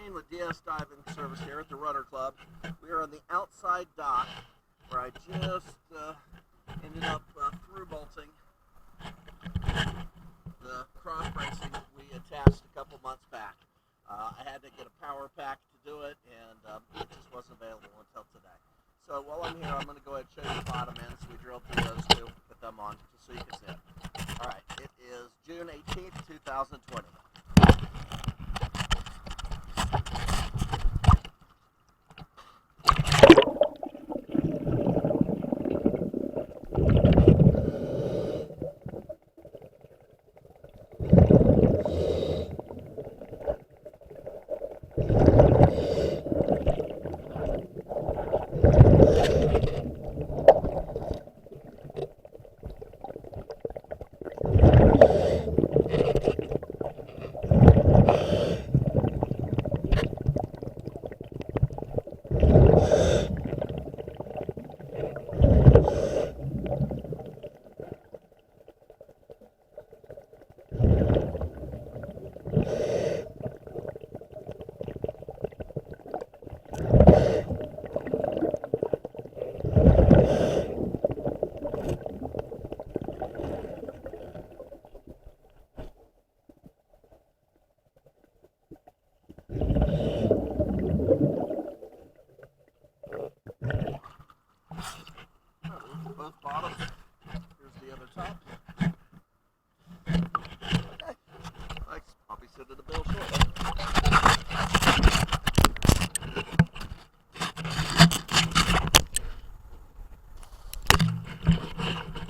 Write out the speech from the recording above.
Shane with DS Diving Service here at the Rudder Club. We are on the outside dock where I just ended up through bolting the cross bracing we attached a couple months back. I had to get a power pack to do it, and it just wasn't available until today. So while I'm here, I'm going to go ahead and show you the bottom ends. We drilled through those two, put them on just so you can see it. Alright, it is June 18th, 2020. Both bottoms. Here's the other top.